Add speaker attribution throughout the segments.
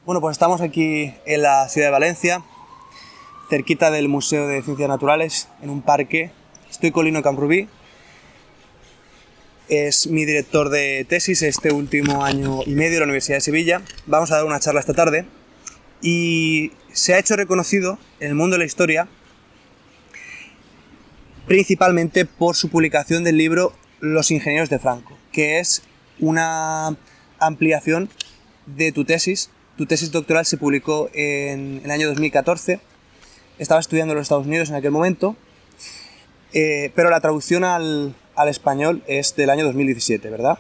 Speaker 1: Bueno, pues estamos aquí en la ciudad de Valencia, cerquita del Museo de Ciencias Naturales, en un parque. Estoy con Lino Camprubí, es mi director de tesis este último año y medio de la Universidad de Sevilla. Vamos a dar una charla esta tarde y se ha hecho reconocido en el mundo de la historia principalmente por su publicación del libro Los ingenieros de Franco, que es una ampliación de tu tesis. Tu tesis doctoral se publicó en el año 2014, estaba estudiando en los Estados Unidos en aquel momento, pero la traducción al español es del año 2017, ¿verdad?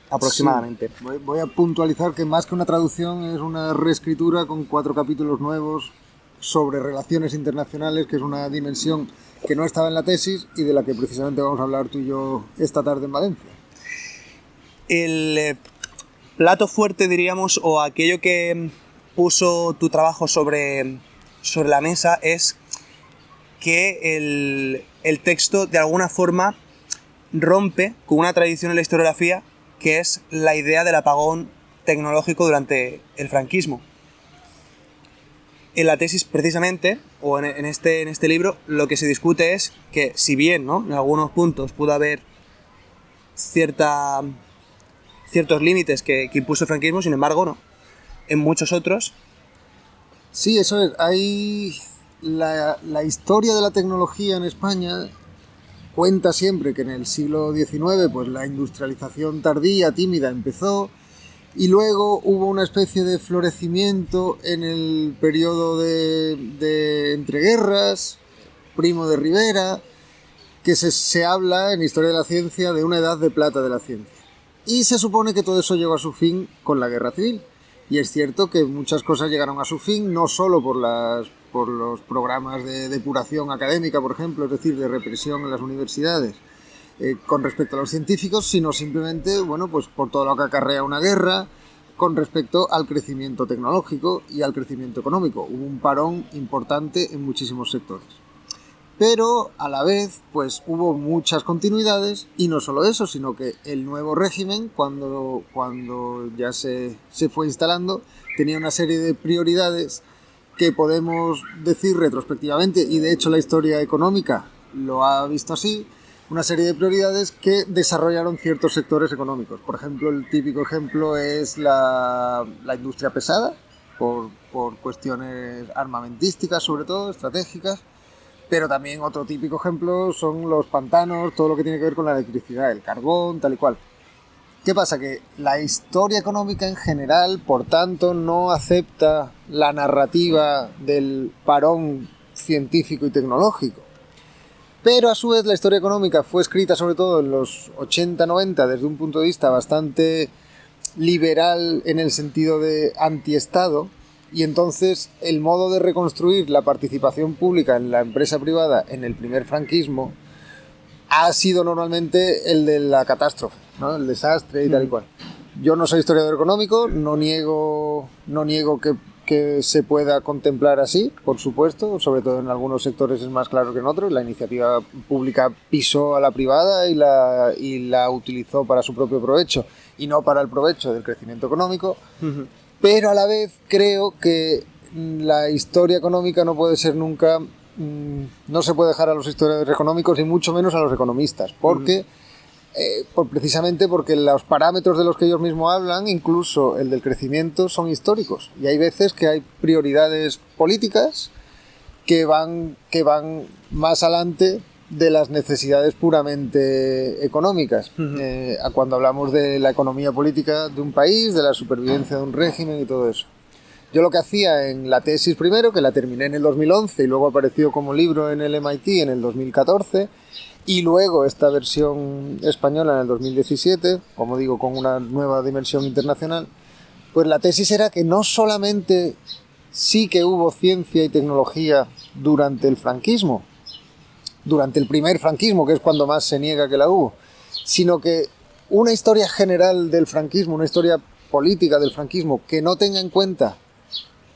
Speaker 1: Aproximadamente.
Speaker 2: Sí. Voy a puntualizar que más que una traducción es una reescritura con 4 capítulos nuevos sobre relaciones internacionales, que es una dimensión que no estaba en la tesis y de la que precisamente vamos a hablar tú y yo esta tarde en Valencia.
Speaker 1: El plato fuerte, diríamos, o aquello que puso tu trabajo sobre la mesa es que el texto de alguna forma rompe con una tradición en la historiografía que es la idea del apagón tecnológico durante el franquismo. En la tesis, precisamente, o en este libro, lo que se discute es que, si bien, ¿no?, en algunos puntos pudo haber ciertos límites que impuso el franquismo, sin embargo, no. En muchos otros.
Speaker 2: Sí, eso es. Hay la historia de la tecnología en España cuenta siempre que en el siglo XIX pues la industrialización tardía, tímida, empezó, y luego hubo una especie de florecimiento en el periodo de entreguerras, Primo de Rivera, que se habla en Historia de la Ciencia de una edad de plata de la ciencia. Y se supone que todo eso llegó a su fin con la Guerra Civil. Y es cierto que muchas cosas llegaron a su fin, no solo por los programas de depuración académica, por ejemplo, es decir, de represión en las universidades, con respecto a los científicos, sino simplemente, bueno, pues por todo lo que acarrea una guerra, con respecto al crecimiento tecnológico y al crecimiento económico. Hubo un parón importante en muchísimos sectores. Pero a la vez pues hubo muchas continuidades, y no solo eso, sino que el nuevo régimen, cuando ya se fue instalando, tenía una serie de prioridades que podemos decir retrospectivamente, y de hecho la historia económica lo ha visto así, una serie de prioridades que desarrollaron ciertos sectores económicos. Por ejemplo, el típico ejemplo es la industria pesada, por cuestiones armamentísticas, sobre todo, estratégicas. Pero también otro típico ejemplo son los pantanos, todo lo que tiene que ver con la electricidad, el carbón, tal y cual. ¿Qué pasa? Que la historia económica en general, por tanto, no acepta la narrativa del parón científico y tecnológico. Pero a su vez la historia económica fue escrita sobre todo en los 80-90 desde un punto de vista bastante liberal en el sentido de antiestado. Y entonces el modo de reconstruir la participación pública en la empresa privada en el primer franquismo ha sido normalmente el de la catástrofe, ¿no?, el desastre y tal y cual. Yo no soy historiador económico, no niego que se pueda contemplar así, por supuesto, sobre todo en algunos sectores es más claro que en otros. La iniciativa pública pisó a la privada y la utilizó para su propio provecho y no para el provecho del crecimiento económico. Uh-huh. Pero a la vez creo que la historia económica no puede ser nunca, no se puede dejar a los historiadores económicos y mucho menos a los economistas, porque precisamente porque los parámetros de los que ellos mismos hablan, incluso el del crecimiento, son históricos, y hay veces que hay prioridades políticas que van más adelante de las necesidades puramente económicas. Uh-huh. Cuando hablamos de la economía política de un país, de la supervivencia de un régimen y todo eso. Yo lo que hacía en la tesis primero, que la terminé en el 2011 y luego apareció como libro en el MIT en el 2014, y luego esta versión española en el 2017, como digo, con una nueva dimensión internacional, pues la tesis era que no solamente sí que hubo ciencia y tecnología durante el franquismo, durante el primer franquismo, que es cuando más se niega que la hubo, sino que una historia general del franquismo, una historia política del franquismo que no tenga en cuenta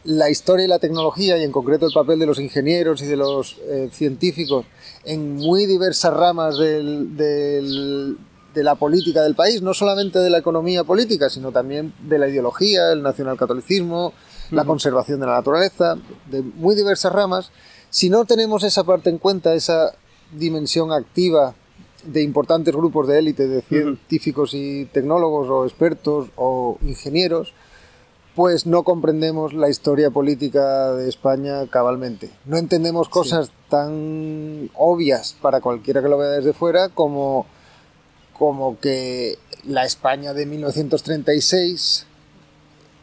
Speaker 2: la historia y la tecnología, y en concreto el papel de los ingenieros y de los científicos en muy diversas ramas de de la política del país, no solamente de la economía política, sino también de la ideología, el nacionalcatolicismo, la conservación de la naturaleza, de muy diversas ramas. Si no tenemos esa parte en cuenta, esa dimensión activa de importantes grupos de élite, de científicos y tecnólogos o expertos o ingenieros, pues no comprendemos la historia política de España cabalmente. No entendemos cosas tan obvias para cualquiera que lo vea desde fuera como que la España de 1936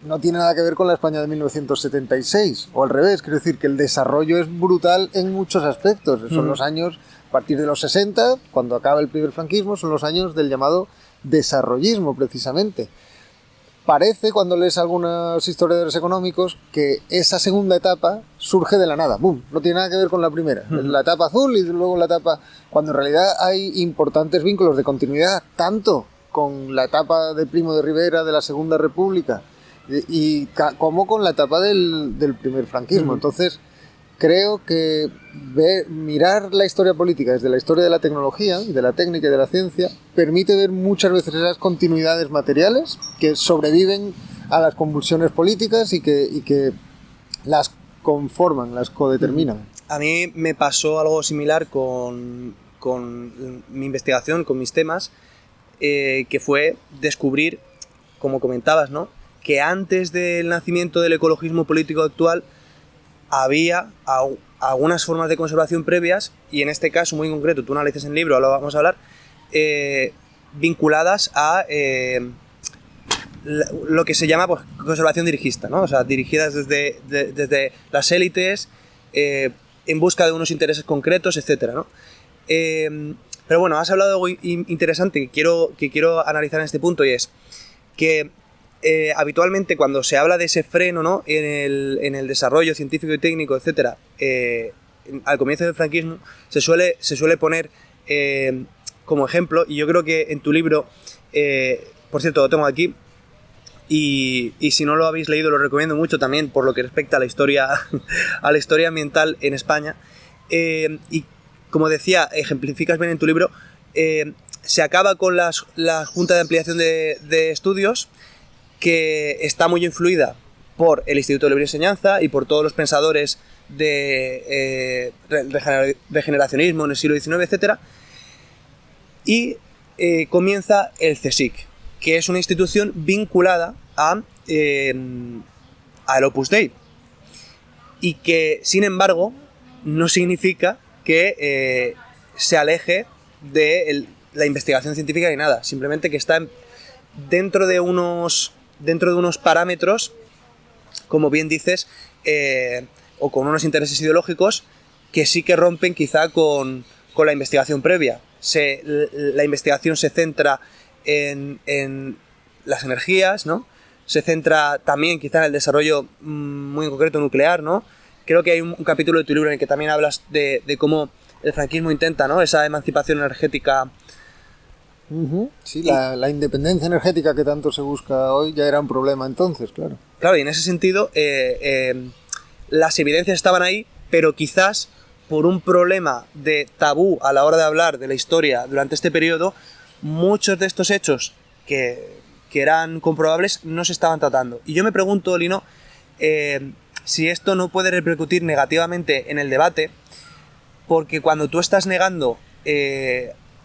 Speaker 2: no tiene nada que ver con la España de 1976, o al revés. Quiero decir que el desarrollo es brutal en muchos aspectos. Son los años, a partir de los 60, cuando acaba el primer franquismo, son los años del llamado desarrollismo, precisamente. Parece, cuando lees algunos historiadores económicos, que esa segunda etapa surge de la nada. ¡Bum! No tiene nada que ver con la primera. La etapa azul y luego la etapa... Cuando en realidad hay importantes vínculos de continuidad, tanto con la etapa de Primo de Rivera, de la Segunda República, como con la etapa del primer franquismo. Entonces, creo que mirar la historia política desde la historia de la tecnología, y de la técnica y de la ciencia, permite ver muchas veces esas continuidades materiales que sobreviven a las convulsiones políticas y que las conforman, las codeterminan.
Speaker 1: A mí me pasó algo similar con mi investigación, con mis temas, que fue descubrir, como comentabas, ¿no?, que antes del nacimiento del ecologismo político actual había algunas formas de conservación previas, y en este caso muy concreto, tú analizas en el libro, ahora vamos a hablar, vinculadas a lo que se llama, pues, conservación dirigista, ¿no? O sea, dirigidas desde las élites en busca de unos intereses concretos, etcétera, ¿no? Pero bueno, has hablado de algo interesante que quiero analizar en este punto, y es que habitualmente cuando se habla de ese freno, ¿no?, en el desarrollo científico y técnico, etcétera, al comienzo del franquismo se suele poner como ejemplo, y yo creo que en tu libro, por cierto, lo tengo aquí, y si no lo habéis leído lo recomiendo mucho también por lo que respecta a la historia ambiental en España, y como decía, ejemplificas bien en tu libro, se acaba con la Junta de Ampliación de Estudios, que está muy influida por el Instituto de Libre Enseñanza y por todos los pensadores de regeneracionismo en el siglo XIX, etc. Y comienza el CSIC, que es una institución vinculada al Opus Dei, y que, sin embargo, no significa que se aleje de la investigación científica ni nada, simplemente que está dentro de unos parámetros, como bien dices, o con unos intereses ideológicos que sí que rompen quizá con la investigación previa. La investigación se centra en las energías, ¿no? Se centra también quizá en el desarrollo muy en concreto nuclear, ¿no? Creo que hay un capítulo de tu libro en el que también hablas de cómo el franquismo intenta, ¿no?, esa emancipación energética.
Speaker 2: Sí, la independencia energética que tanto se busca hoy ya era un problema entonces, claro.
Speaker 1: Claro, y en ese sentido las evidencias estaban ahí, pero quizás por un problema de tabú a la hora de hablar de la historia durante este periodo, muchos de estos hechos que eran comprobables no se estaban tratando. Y yo me pregunto, Lino, si esto no puede repercutir negativamente en el debate, porque cuando tú estás negando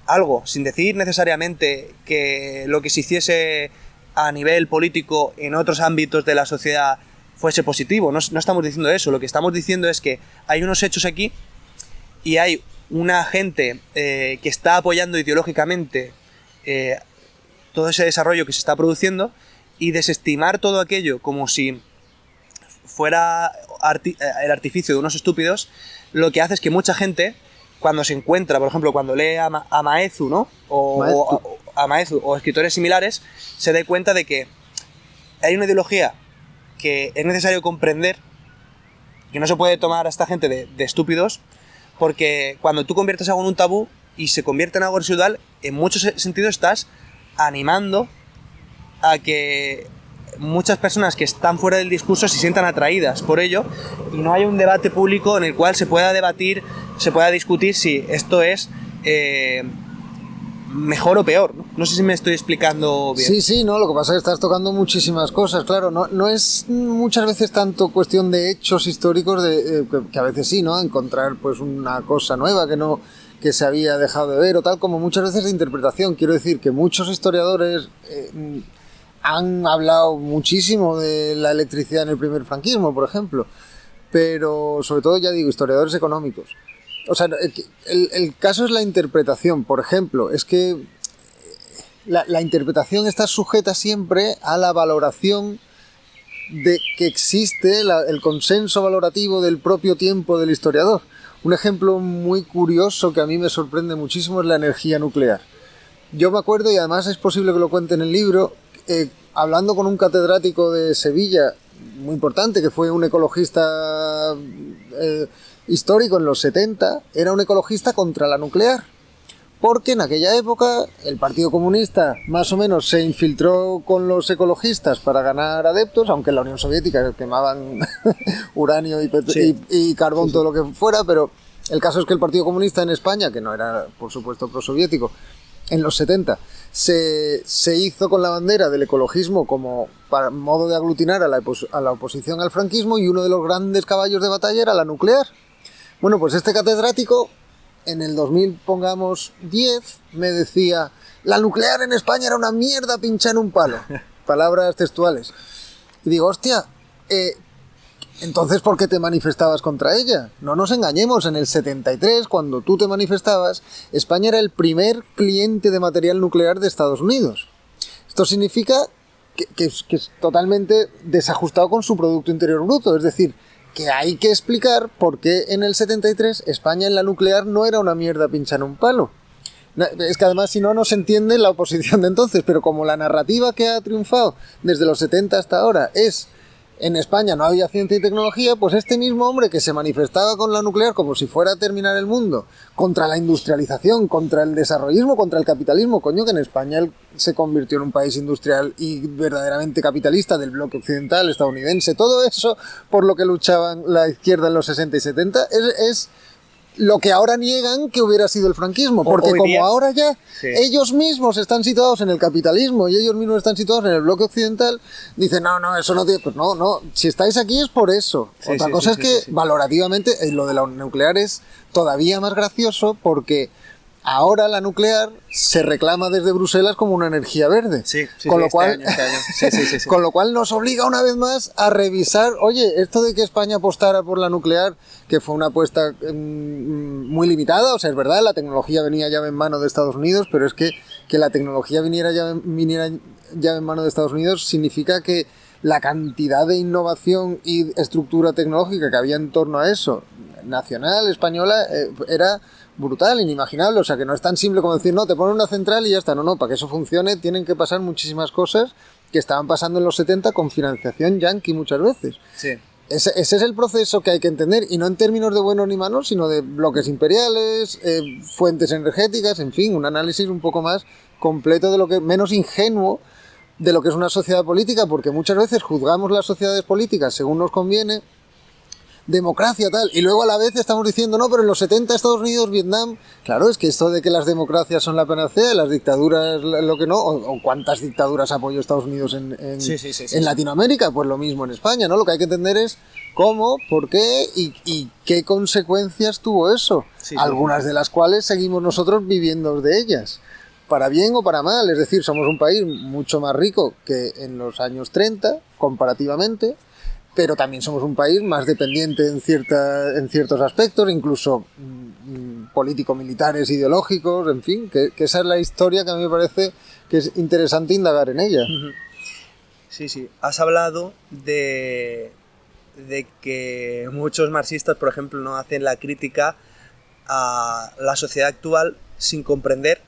Speaker 1: algo, sin decir necesariamente que lo que se hiciese a nivel político en otros ámbitos de la sociedad fuese positivo, no estamos diciendo eso. Lo que estamos diciendo es que hay unos hechos aquí y hay una gente que está apoyando ideológicamente todo ese desarrollo que se está produciendo, y desestimar todo aquello como si fuera el artificio de unos estúpidos, lo que hace es que mucha gente, cuando se encuentra, por ejemplo, cuando lee a Maeztu, ¿no?, a Maeztu o escritores similares, se dé cuenta de que hay una ideología que es necesario comprender, que no se puede tomar a esta gente de estúpidos, porque cuando tú conviertes algo en un tabú y se convierte en algo residual, en muchos sentidos estás animando a que muchas personas que están fuera del discurso se sientan atraídas por ello, y no hay un debate público en el cual se pueda debatir, se pueda discutir si esto es mejor o peor, ¿no? No sé si me estoy explicando bien.
Speaker 2: Sí, no, lo que pasa es que estás tocando muchísimas cosas, claro, no es muchas veces tanto cuestión de hechos históricos, que a veces sí, ¿no? Encontrar pues una cosa nueva que se había dejado de ver o tal, como muchas veces de interpretación. Quiero decir que muchos historiadores han hablado muchísimo de la electricidad en el primer franquismo, por ejemplo, pero sobre todo, ya digo, historiadores económicos. O sea, el caso es la interpretación. Por ejemplo, es que la interpretación está sujeta siempre a la valoración de que existe el consenso valorativo del propio tiempo del historiador. Un ejemplo muy curioso que a mí me sorprende muchísimo es la energía nuclear. Yo me acuerdo, y además es posible que lo cuente en el libro, hablando con un catedrático de Sevilla muy importante, que fue un ecologista histórico en los 70, era un ecologista contra la nuclear, porque en aquella época el Partido Comunista más o menos se infiltró con los ecologistas para ganar adeptos, aunque en la Unión Soviética quemaban uranio y carbón, todo lo que fuera, pero el caso es que el Partido Comunista en España, que no era por supuesto prosoviético, en los 70 se hizo con la bandera del ecologismo como para modo de aglutinar a la oposición al franquismo, y uno de los grandes caballos de batalla era la nuclear. Bueno, pues este catedrático en el 2000, pongamos 10, me decía: la nuclear en España era una mierda pinchar un palo. Palabras textuales. Y digo, hostia, entonces ¿por qué te manifestabas contra ella? No nos engañemos, en el 73, cuando tú te manifestabas, España era el primer cliente de material nuclear de Estados Unidos. Esto significa que es totalmente desajustado con su Producto Interior Bruto, es decir, que hay que explicar por qué en el 73 España en la nuclear no era una mierda pinchar un palo. Es que además, si no, no se entiende la oposición de entonces, pero como la narrativa que ha triunfado desde los 70 hasta ahora es: en España no había ciencia y tecnología, pues este mismo hombre que se manifestaba con la nuclear como si fuera a terminar el mundo, contra la industrialización, contra el desarrollismo, contra el capitalismo, coño, que en España él se convirtió en un país industrial y verdaderamente capitalista del bloque occidental estadounidense, todo eso por lo que luchaban la izquierda en los 60 y 70, es lo que ahora niegan que hubiera sido el franquismo, porque como ahora ya ellos mismos están situados en el capitalismo y ellos mismos están situados en el bloque occidental, dicen, no, eso no tiene... Pues no, si estáis aquí es por eso. Otra cosa es que valorativamente lo de la nuclear es todavía más gracioso, porque ahora la nuclear se reclama desde Bruselas como una energía verde. Con lo cual, con lo cual nos obliga una vez más a revisar, oye, esto de que España apostara por la nuclear, que fue una apuesta muy limitada, o sea, es verdad, la tecnología venía ya en mano de Estados Unidos, pero es que la tecnología viniera ya en mano de Estados Unidos significa que la cantidad de innovación y estructura tecnológica que había en torno a eso, nacional, española, era brutal, inimaginable. O sea, que no es tan simple como decir, no, te ponen una central y ya está. No, para que eso funcione tienen que pasar muchísimas cosas que estaban pasando en los 70 con financiación yanqui muchas veces.
Speaker 1: Sí.
Speaker 2: Ese es el proceso que hay que entender, y no en términos de buenos ni malos, sino de bloques imperiales, fuentes energéticas, en fin, un análisis un poco más completo, de lo que menos ingenuo de lo que es una sociedad política, porque muchas veces juzgamos las sociedades políticas según nos conviene, democracia tal, y luego a la vez estamos diciendo, no, pero en los 70 Estados Unidos, Vietnam, claro, es que esto de que las democracias son la panacea, las dictaduras lo que no, o cuántas dictaduras apoyó Estados Unidos en Latinoamérica, pues lo mismo en España, ¿no? Lo que hay que entender es cómo, por qué y qué consecuencias tuvo eso, algunas de las cuales seguimos nosotros viviendo de ellas, para bien o para mal. Es decir, somos un país mucho más rico que en los años 30, comparativamente, pero también somos un país más dependiente en ciertos aspectos, incluso político-militares, ideológicos, en fin, que esa es la historia que a mí me parece que es interesante indagar en ella.
Speaker 1: Sí. Has hablado de que muchos marxistas, por ejemplo, no hacen la crítica a la sociedad actual sin comprender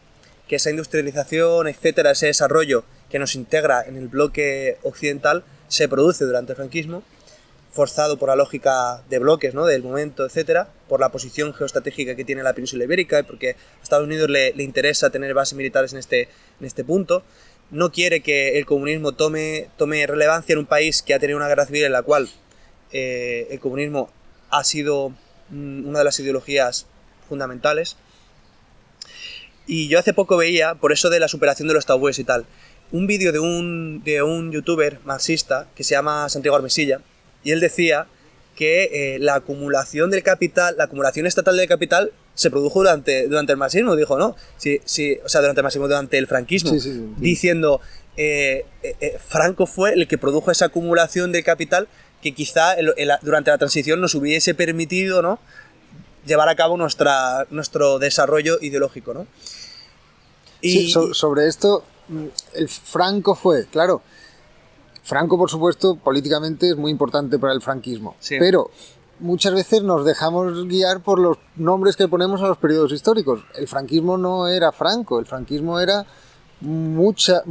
Speaker 1: que esa industrialización, etcétera, ese desarrollo que nos integra en el bloque occidental se produce durante el franquismo, forzado por la lógica de bloques, ¿no?, del momento, etcétera, por la posición geoestratégica que tiene la península ibérica y porque a Estados Unidos le interesa tener bases militares en este punto. No quiere que el comunismo tome relevancia en un país que ha tenido una guerra civil en la cual el comunismo ha sido una de las ideologías fundamentales. Y yo hace poco veía, por eso de la superación de los tabúes y tal, un vídeo de un youtuber marxista que se llama Santiago Armesilla, y él decía que la acumulación del capital, la acumulación estatal del capital se produjo durante el marxismo, dijo, ¿no? Sí, o sea, durante el marxismo, durante el franquismo,
Speaker 2: Sí.
Speaker 1: diciendo, Franco fue el que produjo esa acumulación del capital que quizá durante la transición nos hubiese permitido, ¿no?, llevar a cabo nuestro desarrollo ideológico, ¿no?
Speaker 2: Sí, sobre esto, el Franco fue, claro, Franco, por supuesto, políticamente es muy importante para el franquismo,
Speaker 1: sí,
Speaker 2: pero muchas veces nos dejamos guiar por los nombres que ponemos a los periodos históricos. El franquismo no era Franco, el franquismo era mucha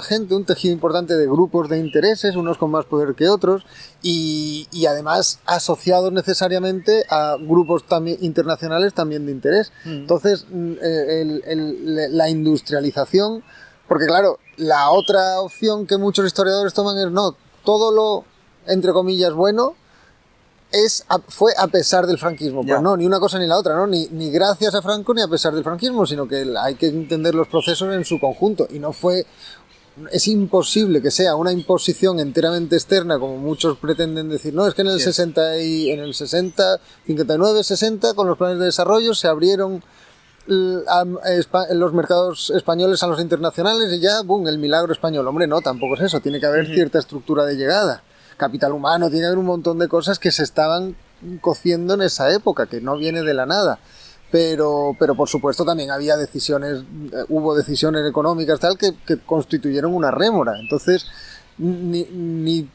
Speaker 2: gente, un tejido importante de grupos de intereses, unos con más poder que otros, y además asociados necesariamente a grupos también internacionales también de interés. Entonces, la industrialización, porque claro, la otra opción que muchos historiadores toman es no, todo lo, entre comillas, bueno fue a pesar del franquismo. Pues no, ni una cosa ni la otra, ¿no? Ni gracias a Franco ni a pesar del franquismo, sino que hay que entender los procesos en su conjunto. Y no fue... Es imposible que sea una imposición enteramente externa, como muchos pretenden decir. No, es que en el 59, 60, con los planes de desarrollo se abrieron los mercados españoles a los internacionales y ya, ¡boom!, el milagro español. Hombre, no, tampoco es eso. Tiene que haber cierta estructura de llegada. Capital humano, tiene que haber un montón de cosas que se estaban cociendo en esa época, que no viene de la nada. Pero por supuesto también había hubo decisiones económicas tal que constituyeron una rémora. Entonces, ni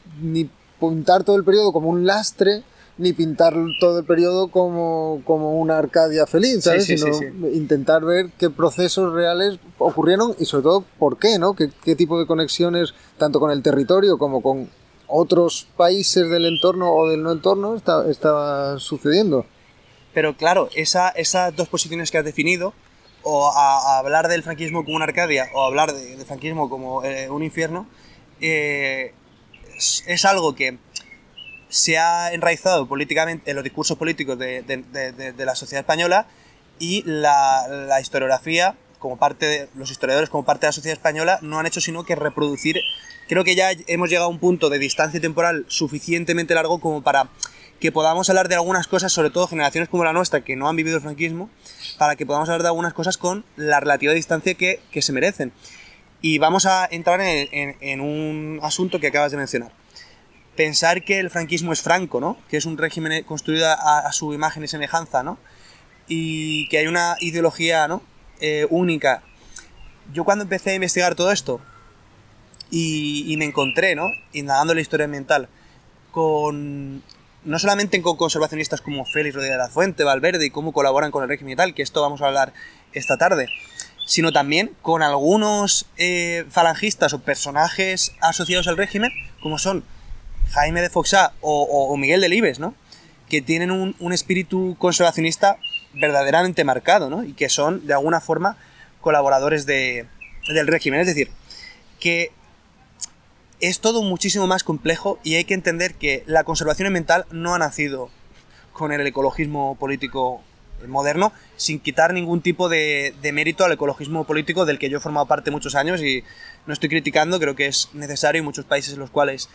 Speaker 2: pintar todo el periodo como un lastre, ni pintar todo el periodo como una Arcadia feliz, ¿sabes? Sino intentar ver qué procesos reales ocurrieron y sobre todo por qué, ¿no? Qué tipo de conexiones, tanto con el territorio como con otros países del entorno o del no entorno, estaba sucediendo.
Speaker 1: Pero claro, esas dos posiciones que has definido, o a hablar del franquismo como una Arcadia, o hablar del franquismo como un infierno, es algo que se ha enraizado políticamente en los discursos políticos de la sociedad española, y la historiografía, los historiadores como parte de la sociedad española, no han hecho sino que reproducir. Creo que ya hemos llegado a un punto de distancia temporal suficientemente largo como para que podamos hablar de algunas cosas, sobre todo generaciones como la nuestra, que no han vivido el franquismo, para que podamos hablar de algunas cosas con la relativa distancia que se merecen. Y vamos a entrar en un asunto que acabas de mencionar. Pensar que el franquismo es Franco, ¿no? Que es un régimen construido a su imagen y semejanza, ¿no? Y que hay una ideología, ¿no?, única. Yo cuando empecé a investigar todo esto y me encontré, ¿no?, indagando la historia ambiental, no solamente con conservacionistas como Félix Rodríguez de la Fuente, Valverde, y cómo colaboran con el régimen y tal, que esto vamos a hablar esta tarde, sino también con algunos falangistas o personajes asociados al régimen, como son Jaime de Foxá o Miguel Delibes, ¿no?, que tienen un espíritu conservacionista verdaderamente marcado, ¿no?, y que son, de alguna forma, colaboradores del régimen. Es decir, que es todo muchísimo más complejo, y hay que entender que la conservación ambiental no ha nacido con el ecologismo político moderno, sin quitar ningún tipo de mérito al ecologismo político del que yo he formado parte muchos años, y no estoy criticando, creo que es necesario en muchos países en los cuales,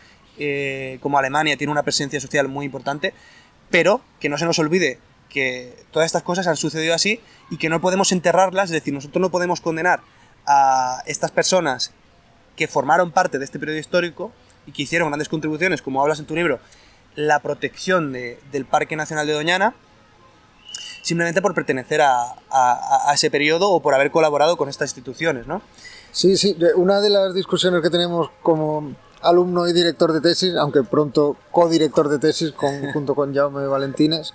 Speaker 1: como Alemania, tiene una presencia social muy importante, pero que no se nos olvide que todas estas cosas han sucedido así y que no podemos enterrarlas. Es decir, nosotros no podemos condenar a estas personas que formaron parte de este periodo histórico y que hicieron grandes contribuciones, como hablas en tu libro, la protección del Parque Nacional de Doñana, simplemente por pertenecer a ese periodo o por haber colaborado con estas instituciones, ¿no?
Speaker 2: Sí, una de las discusiones que tenemos como alumno y director de tesis, aunque pronto codirector de tesis junto con Jaume Valentines,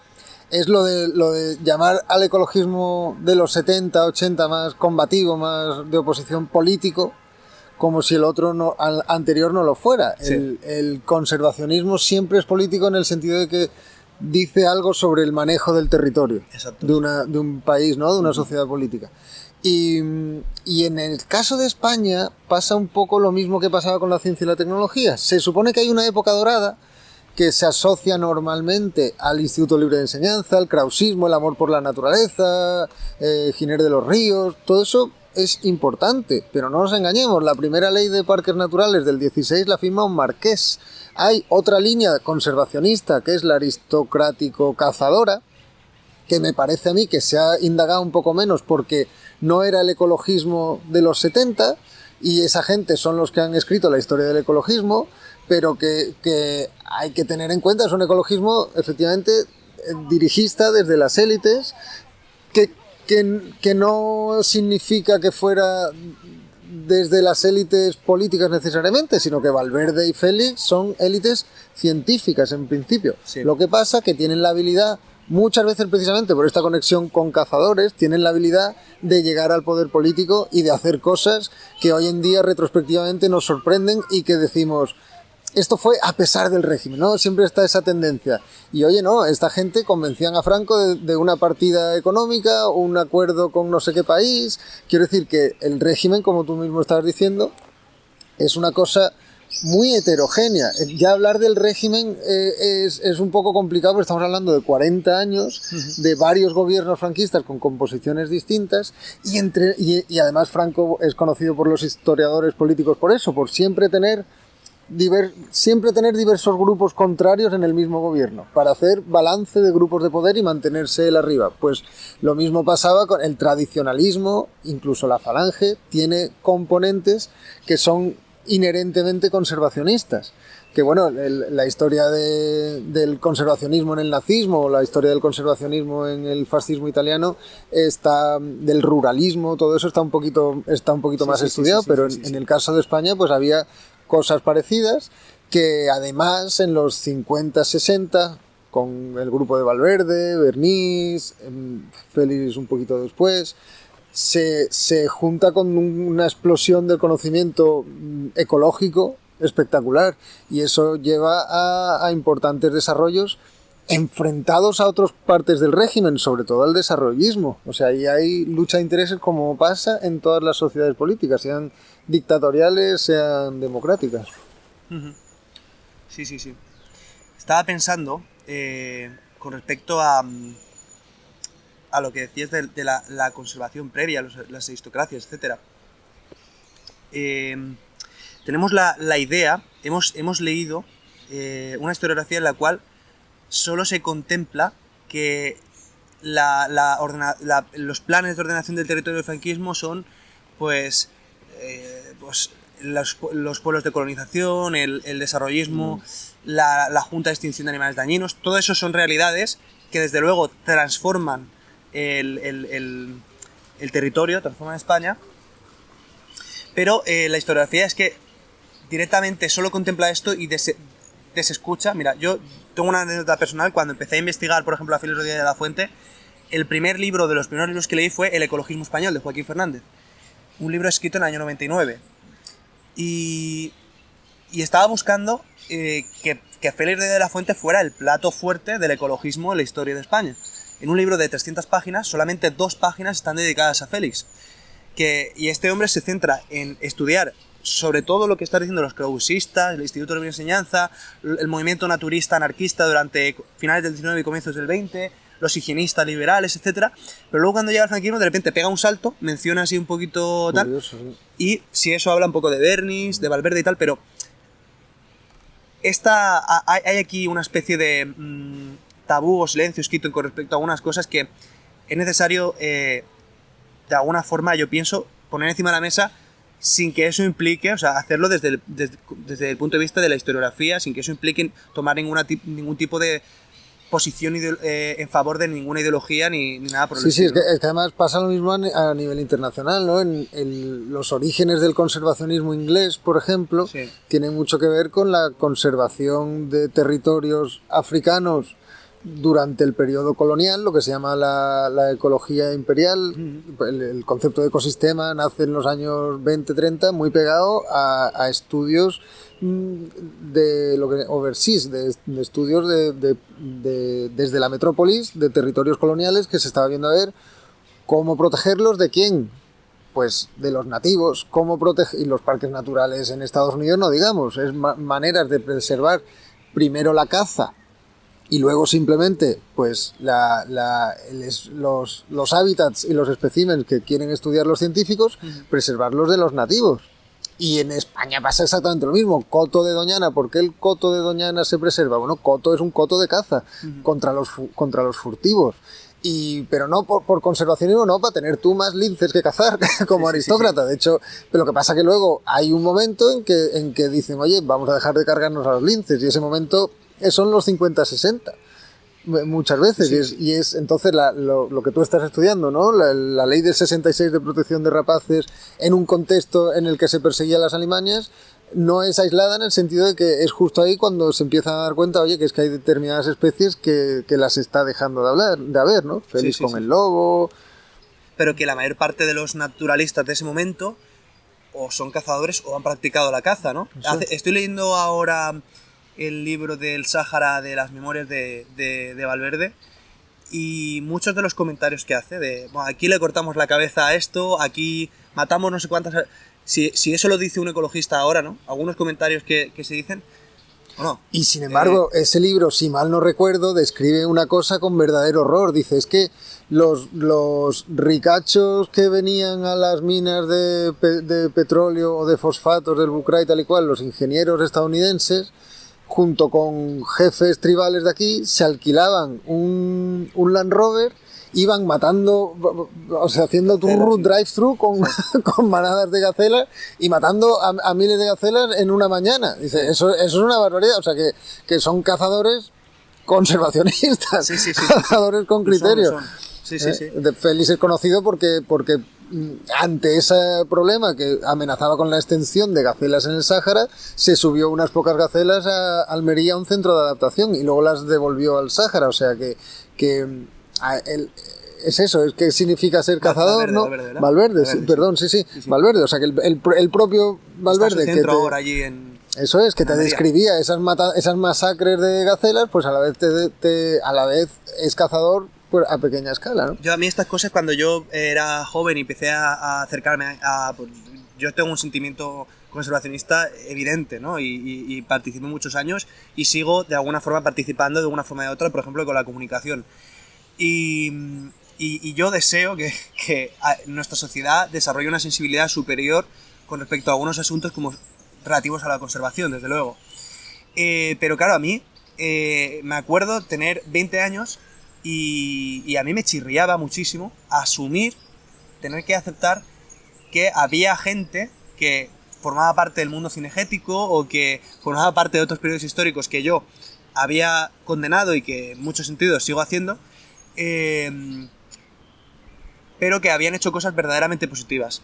Speaker 2: es lo de llamar al ecologismo de los 70, 80 más combativo, más de oposición político, como si el otro anterior no lo fuera. Sí. El conservacionismo siempre es político en el sentido de que dice algo sobre el manejo del territorio. Exacto. De un país, ¿no?, de una sociedad política. Y en el caso de España pasa un poco lo mismo que pasaba con la ciencia y la tecnología. Se supone que hay una época dorada que se asocia normalmente al Instituto Libre de Enseñanza, al krausismo, el amor por la naturaleza, Giner de los Ríos, todo eso es importante, pero no nos engañemos, la primera ley de parques naturales del 16 la firma un marqués. Hay otra línea conservacionista que es la aristocrático-cazadora, que me parece a mí que se ha indagado un poco menos porque no era el ecologismo de los 70, y esa gente son los que han escrito la historia del ecologismo, pero que hay que tener en cuenta, es un ecologismo efectivamente dirigista desde las élites, que no significa que fuera desde las élites políticas necesariamente, sino que Valverde y Félix son élites científicas en principio.
Speaker 1: Sí.
Speaker 2: Lo que pasa que tienen la habilidad, muchas veces precisamente por esta conexión con cazadores, tienen la habilidad de llegar al poder político y de hacer cosas que hoy en día retrospectivamente nos sorprenden y que decimos, esto fue a pesar del régimen, ¿no? Siempre está esa tendencia. Y oye, no, esta gente convencían a Franco de una partida económica, un acuerdo con no sé qué país. Quiero decir que el régimen, como tú mismo estabas diciendo, es una cosa muy heterogénea. Ya hablar del régimen es un poco complicado porque estamos hablando de 40 años, de varios gobiernos franquistas con composiciones distintas y además Franco es conocido por los historiadores políticos por eso, por siempre tener diversos grupos contrarios en el mismo gobierno, para hacer balance de grupos de poder y mantenerse él arriba. Pues lo mismo pasaba con el tradicionalismo, incluso la falange, tiene componentes que son inherentemente conservacionistas. Que bueno, la historia del conservacionismo en el nazismo, o la historia del conservacionismo en el fascismo italiano, del ruralismo, todo eso está un poquito más estudiado, pero en el caso de España pues había cosas parecidas que además en los 50-60 con el grupo de Valverde, Bernís, Félix un poquito después, se junta con una explosión del conocimiento ecológico espectacular, y eso lleva a importantes desarrollos enfrentados a otras partes del régimen, sobre todo al desarrollismo. O sea, ahí hay lucha de intereses como pasa en todas las sociedades políticas, sean dictatoriales, sean democráticas.
Speaker 1: Sí. Estaba pensando con respecto a lo que decías de la conservación previa, las aristocracias, etc. Tenemos la idea, hemos leído una historiografía en la cual solo se contempla que los planes de ordenación del territorio del franquismo son pues los pueblos de colonización, el desarrollismo, la Junta de Extinción de Animales Dañinos. Todo eso son realidades que desde luego transforman el territorio, transforman España, pero la historiografía es que directamente solo contempla esto y desescucha. Mira, yo tengo una anécdota personal. Cuando empecé a investigar, por ejemplo, a Félix Rodríguez de la Fuente, el primer libro de los primeros libros que leí fue El ecologismo español, de Joaquín Fernández, un libro escrito en el año 99, y estaba buscando que Félix Rodríguez de la Fuente fuera el plato fuerte del ecologismo en la historia de España. En un libro de 300 páginas, solamente 2 páginas están dedicadas a Félix, y este hombre se centra en estudiar sobre todo lo que están diciendo los krausistas, el Instituto de Enseñanza, el movimiento naturista anarquista durante finales del 19 y comienzos del 20, los higienistas liberales, etc. Pero luego cuando llega el franquismo de repente pega un salto, menciona así un poquito tal, curioso, sí. Y si eso habla un poco de Bernís, de Valverde y tal, pero hay aquí una especie de tabú o silencio escrito con respecto a algunas cosas que es necesario de alguna forma, yo pienso, poner encima de la mesa, sin que eso implique, o sea, hacerlo desde el punto de vista de la historiografía, sin que eso implique tomar ningún tipo de posición en favor de ninguna ideología ni nada por el estilo.
Speaker 2: Sí, es que además pasa lo mismo a nivel internacional, ¿no? Los orígenes del conservacionismo inglés, por ejemplo, sí, tienen mucho que ver con la conservación de territorios africanos durante el periodo colonial, lo que se llama la ecología imperial. El concepto de ecosistema nace en los años 20-30, muy pegado a estudios de lo que overseas, de estudios desde la metrópolis, de territorios coloniales, que se estaba viendo a ver cómo protegerlos. ¿De quién? Pues de los nativos. Cómo proteger, y los parques naturales en Estados Unidos no digamos, es maneras de preservar primero la caza y luego simplemente pues los hábitats y los especímenes que quieren estudiar los científicos, preservarlos de los nativos. Y en España pasa exactamente lo mismo. Coto de Doñana, ¿por qué el coto de Doñana se preserva? Bueno, coto es un coto de caza contra los furtivos. Pero no por conservacionismo, no, para tener tú más linces que cazar como aristócrata. Sí. De hecho, pero lo que pasa que luego hay un momento en que dicen, oye, vamos a dejar de cargarnos a los linces, y ese momento son los 50-60 muchas veces. Sí. Y es entonces lo que tú estás estudiando, ¿no? La ley del 66 de protección de rapaces en un contexto en el que se perseguía las alimañas no es aislada, en el sentido de que es justo ahí cuando se empieza a dar cuenta, oye, que es que hay determinadas especies que las está dejando de haber, ¿no? Félix con el lobo.
Speaker 1: Pero que la mayor parte de los naturalistas de ese momento o son cazadores o han practicado la caza, ¿no? Sí. Estoy leyendo ahora el libro del Sáhara, de las memorias de Valverde, y muchos de los comentarios que hace bueno, aquí le cortamos la cabeza a esto, aquí matamos no sé cuántas... Si eso lo dice un ecologista ahora, ¿no? Algunos comentarios que se dicen, ¿o no?
Speaker 2: Y sin embargo, ese libro, si mal no recuerdo, describe una cosa con verdadero horror. Dice, es que los ricachos que venían a las minas de petróleo o de fosfatos del Bucra y tal y cual, los ingenieros estadounidenses, junto con jefes tribales de aquí, se alquilaban un Land Rover, iban matando, o sea, haciendo un drive-thru con manadas de gacelas y matando a miles de gacelas en una mañana. Dice, eso es una barbaridad. O sea, que son cazadores conservacionistas, sí. Cazadores con criterio. Lo son. Sí. Félix es conocido porque ante ese problema que amenazaba con la extinción de gacelas en el Sáhara, se subió unas pocas gacelas a Almería, a un centro de adaptación, y luego las devolvió al Sáhara. O sea que es eso, es que significa ser cazador, ¿no? Valverde, sí. Valverde, o sea que el propio Valverde
Speaker 1: está su centro ahora allí en...
Speaker 2: Eso es, que te describía esas masacres de gacelas, pues a la vez es cazador pues, a pequeña escala, ¿no?
Speaker 1: A mí estas cosas, cuando yo era joven y empecé a acercarme pues, yo tengo un sentimiento conservacionista evidente, ¿no? Y participé muchos años y sigo de alguna forma participando de una forma o de otra, por ejemplo, con la comunicación. Y yo deseo que nuestra sociedad desarrolle una sensibilidad superior con respecto a algunos asuntos como relativos a la conservación, desde luego. Pero claro, a mí me acuerdo tener 20 años y a mí me chirriaba muchísimo tener que aceptar que había gente que formaba parte del mundo cinegético o que formaba parte de otros periodos históricos que yo había condenado y que en muchos sentidos sigo haciendo, pero que habían hecho cosas verdaderamente positivas.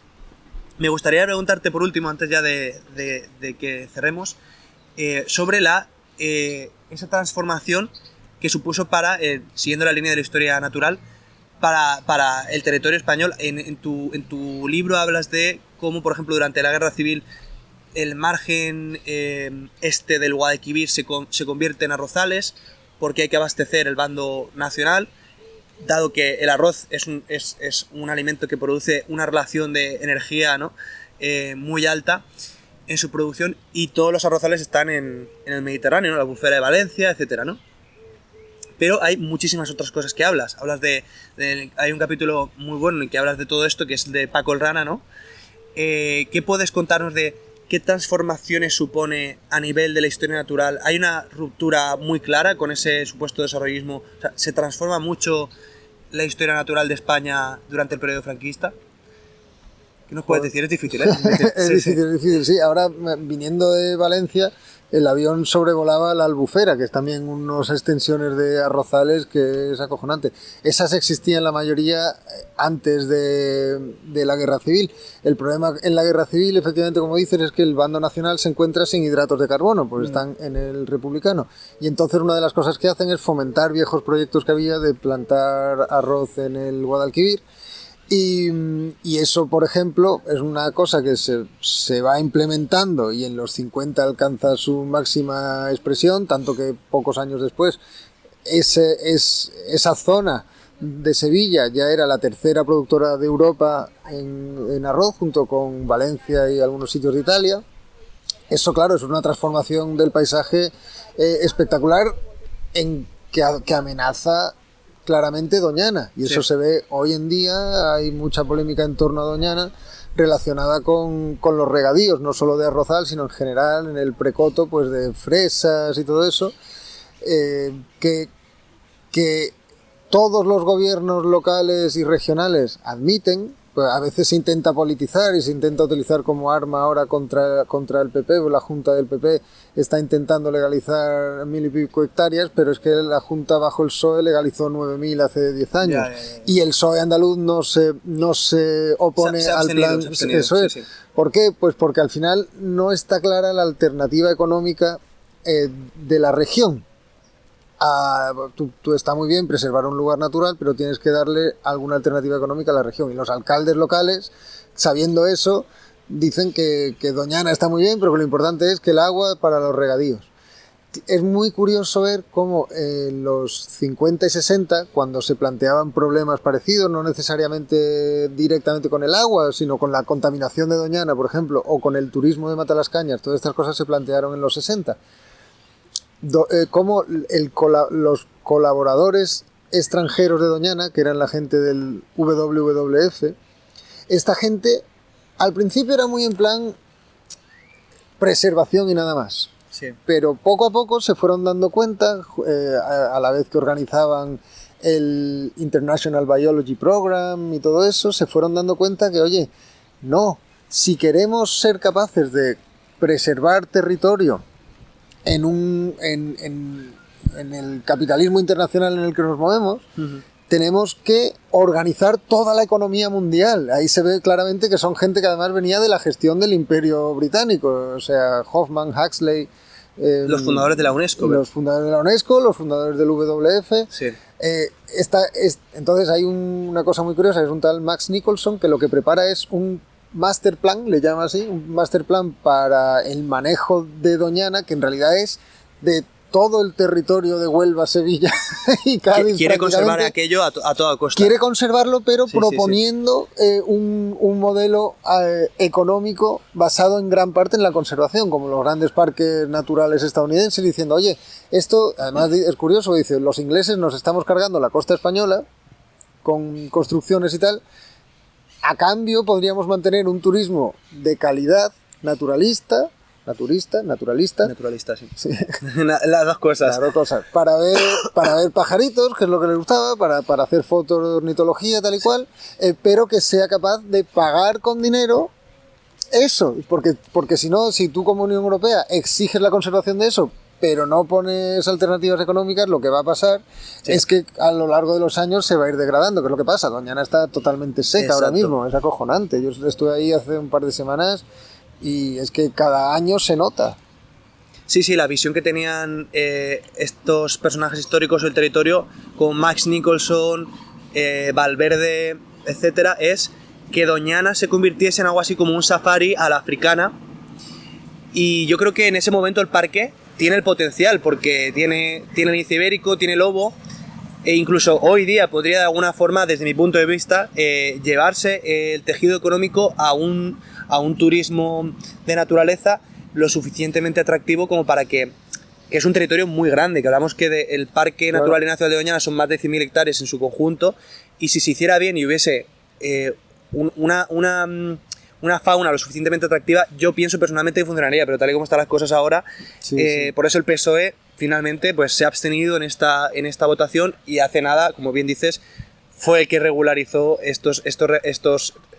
Speaker 1: Me gustaría preguntarte por último, antes ya de que cerremos, sobre esa transformación que supuso siguiendo la línea de la historia natural, para el territorio español. En tu libro hablas de cómo, por ejemplo, durante la Guerra Civil, el margen este del Guadalquivir se convierte en arrozales, porque hay que abastecer el bando nacional, dado que el arroz es un alimento que produce una relación de energía, ¿no? Muy alta en su producción, y todos los arrozales están en el Mediterráneo, ¿no? La Albufera de Valencia, etcétera, ¿no? Pero hay muchísimas otras cosas que hablas. Hay un capítulo muy bueno en el que hablas de todo esto, que es de Paco el Rana, ¿no? ¿Qué puedes contarnos de qué transformaciones supone a nivel de la historia natural? ¿Hay una ruptura muy clara con ese supuesto desarrollismo? O sea, ¿se transforma mucho la historia natural de España durante el periodo franquista? ¿Qué nos puedes decir? Es difícil, ¿eh?
Speaker 2: Es difícil, sí. Ahora, viniendo de Valencia, el avión sobrevolaba la Albufera, que es también unas extensiones de arrozales que es acojonante. Esas existían la mayoría antes de la Guerra Civil. El problema en la Guerra Civil, efectivamente, como dices, es que el bando nacional se encuentra sin hidratos de carbono, pues están en el republicano. Y entonces una de las cosas que hacen es fomentar viejos proyectos que había de plantar arroz en el Guadalquivir. Y eso, por ejemplo, es una cosa que se va implementando y en los 50 alcanza su máxima expresión, tanto que pocos años después esa zona de Sevilla ya era la tercera productora de Europa en arroz, junto con Valencia y algunos sitios de Italia. Eso, claro, es una transformación del paisaje espectacular que amenaza claramente Doñana. Y eso se ve hoy en día, hay mucha polémica en torno a Doñana relacionada con los regadíos, no solo de arrozal, sino en general en el precoto, pues de fresas y todo eso, que todos los gobiernos locales y regionales admiten. Pues a veces se intenta politizar y se intenta utilizar como arma ahora contra el PP, pues la Junta del PP está intentando legalizar 1000 y pico hectáreas, pero es que la Junta bajo el PSOE legalizó 9000 hace 10 años. Ya. Y el PSOE andaluz no se opone al plan. Eso es. Sí. ¿Por qué? Pues porque al final no está clara la alternativa económica de la región. Tú está muy bien preservar un lugar natural, pero tienes que darle alguna alternativa económica a la región. Y los alcaldes locales, sabiendo eso, dicen que Doñana está muy bien, pero que lo importante es que el agua para los regadíos. Es muy curioso ver cómo en los 50 y 60, cuando se planteaban problemas parecidos, no necesariamente directamente con el agua, sino con la contaminación de Doñana, por ejemplo, o con el turismo de Matalascañas, todas estas cosas se plantearon en los 60. Cómo los colaboradores extranjeros de Doñana, que eran la gente del WWF, esta gente al principio era muy en plan preservación y nada más. Sí. Pero poco a poco se fueron dando cuenta, a la vez que organizaban el International Biology Program y todo eso, se fueron dando cuenta que, oye, no, si queremos ser capaces de preservar territorio en el capitalismo internacional en el que nos movemos, tenemos que organizar toda la economía mundial. Ahí se ve claramente que son gente que además venía de la gestión del Imperio Británico, o sea, Hoffman, Huxley,
Speaker 1: los fundadores de la UNESCO.
Speaker 2: Los fundadores de la UNESCO, los fundadores del WWF. Sí. Entonces hay una cosa muy curiosa, es un tal Max Nicholson que lo que prepara es un master plan, le llama así, un master plan para el manejo de Doñana, que en realidad es de todo el territorio de Huelva, Sevilla y Cádiz.
Speaker 1: Quiere conservar aquello a toda costa.
Speaker 2: Quiere conservarlo, pero proponiendo un modelo económico basado en gran parte en la conservación, como los grandes parques naturales estadounidenses, diciendo, oye, esto, además es curioso, dice, los ingleses nos estamos cargando la costa española con construcciones y tal. A cambio podríamos mantener un turismo de calidad naturalista,
Speaker 1: sí. Las dos cosas.
Speaker 2: Las dos cosas. Para ver pajaritos, que es lo que les gustaba, para hacer fotos de ornitología, tal y cual, pero que sea capaz de pagar con dinero eso, porque si no, si tú como Unión Europea exiges la conservación de eso, pero no pones alternativas económicas, lo que va a pasar es que a lo largo de los años se va a ir degradando, que es lo que pasa. Doñana está totalmente seca ahora mismo, es acojonante. Yo estuve ahí hace un par de semanas y es que cada año se nota.
Speaker 1: Sí, la visión que tenían estos personajes históricos del territorio, como Max Nicholson, Valverde, etcétera, es que Doñana se convirtiese en algo así como un safari a la africana. Y yo creo que en ese momento el parque tiene el potencial, porque tiene lince ibérico, tiene lobo, e incluso hoy día podría de alguna forma, desde mi punto de vista, llevarse el tejido económico a un turismo de naturaleza lo suficientemente atractivo como para que es un territorio muy grande, que hablamos que el Parque Natural y Nacional de Doñana son más de 100.000 hectáreas en su conjunto, y si se hiciera bien y hubiese una fauna lo suficientemente atractiva, yo pienso personalmente que funcionaría, pero tal y como están las cosas ahora, por eso el PSOE finalmente pues se ha abstenido en esta votación, y hace nada, como bien dices, fue el que regularizó estos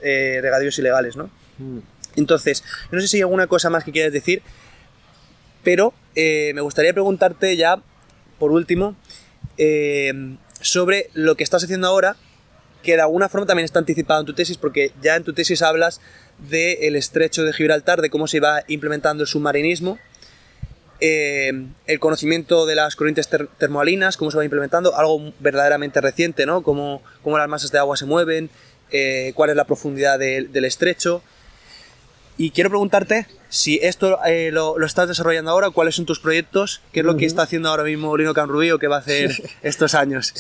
Speaker 1: regadíos ilegales, ¿no? Entonces, no sé si hay alguna cosa más que quieras decir, pero me gustaría preguntarte ya, por último, sobre lo que estás haciendo ahora, que de alguna forma también está anticipado en tu tesis, porque ya en tu tesis hablas del estrecho de Gibraltar, de cómo se va implementando el submarinismo, el conocimiento de las corrientes termoalinas, cómo se va implementando, algo verdaderamente reciente, ¿no? Cómo las masas de agua se mueven, cuál es la profundidad del estrecho. Y quiero preguntarte si esto lo estás desarrollando ahora, cuáles son tus proyectos, qué es lo que está haciendo ahora mismo Lino Camrubí o qué va a hacer estos años.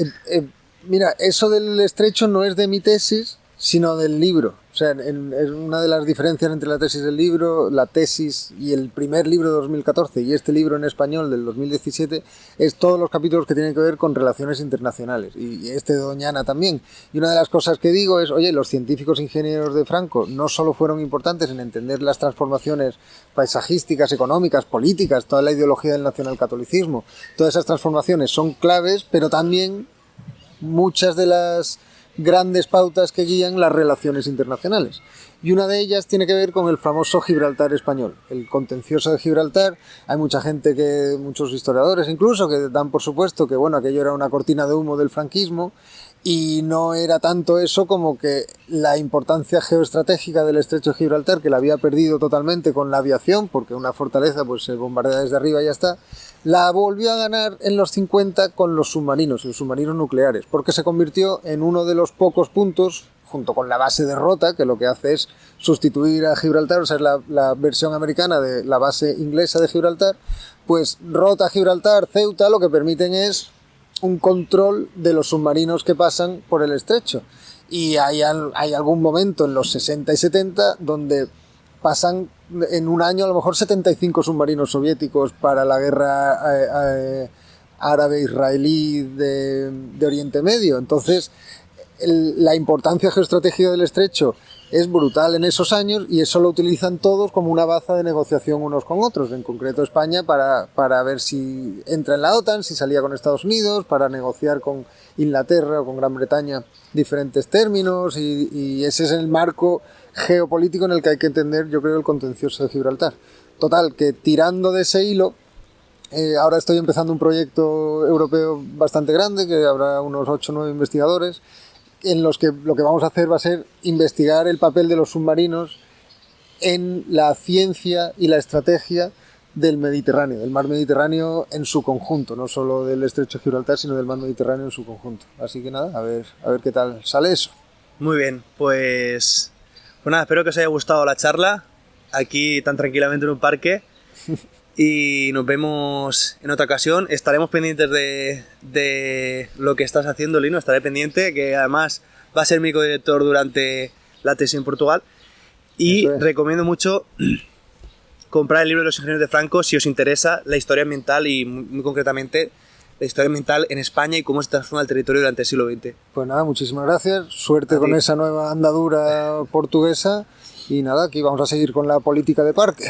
Speaker 2: Mira, eso del estrecho no es de mi tesis, sino del libro. O sea, es una de las diferencias entre la tesis del libro, la tesis y el primer libro de 2014 y este libro en español del 2017, es todos los capítulos que tienen que ver con relaciones internacionales, y este de Doñana también. Y una de las cosas que digo es, oye, los científicos ingenieros de Franco no solo fueron importantes en entender las transformaciones paisajísticas, económicas, políticas, toda la ideología del nacionalcatolicismo, todas esas transformaciones son claves, pero también muchas de las grandes pautas que guían las relaciones internacionales. Y una de ellas tiene que ver con el famoso Gibraltar español, el contencioso de Gibraltar. Hay mucha gente, muchos historiadores incluso, que dan por supuesto que bueno, aquello era una cortina de humo del franquismo, y no era tanto eso como que la importancia geoestratégica del estrecho de Gibraltar, que la había perdido totalmente con la aviación, porque una fortaleza pues se bombardea desde arriba y ya está, la volvió a ganar en los 50 con los submarinos nucleares, porque se convirtió en uno de los pocos puntos, junto con la base de Rota, que lo que hace es sustituir a Gibraltar, o sea, es la versión americana de la base inglesa de Gibraltar. Pues Rota, Gibraltar, Ceuta, lo que permiten es un control de los submarinos que pasan por el estrecho. Y hay algún momento en los 60 y 70 donde pasan en un año a lo mejor 75 submarinos soviéticos para la guerra árabe-israelí de Oriente Medio. Entonces, la importancia geoestratégica del estrecho es brutal en esos años, y eso lo utilizan todos como una baza de negociación unos con otros, en concreto España para ver si entra en la OTAN, si salía con Estados Unidos, para negociar con Inglaterra o con Gran Bretaña diferentes términos, y ese es el marco geopolítico en el que hay que entender, yo creo, el contencioso de Gibraltar. Total, que tirando de ese hilo, ahora estoy empezando un proyecto europeo bastante grande, que habrá unos 8 o 9 investigadores, en los que lo que vamos a hacer va a ser investigar el papel de los submarinos en la ciencia y la estrategia del Mediterráneo, del mar Mediterráneo en su conjunto, no solo del estrecho de Gibraltar, sino del mar Mediterráneo en su conjunto. Así que nada, a ver qué tal sale eso.
Speaker 1: Muy bien, pues nada, espero que os haya gustado la charla, aquí tan tranquilamente en un parque. Y nos vemos en otra ocasión. Estaremos pendientes de lo que estás haciendo, Lino. Estaré pendiente, que además va a ser mi codirector durante la tesis en Portugal. Y recomiendo mucho comprar el libro de los ingenieros de Franco si os interesa la historia ambiental, y muy concretamente la historia ambiental en España y cómo se transforma el territorio durante el siglo XX.
Speaker 2: Pues nada, muchísimas gracias. Suerte con esa nueva andadura portuguesa. Y nada, aquí vamos a seguir con la política de parque.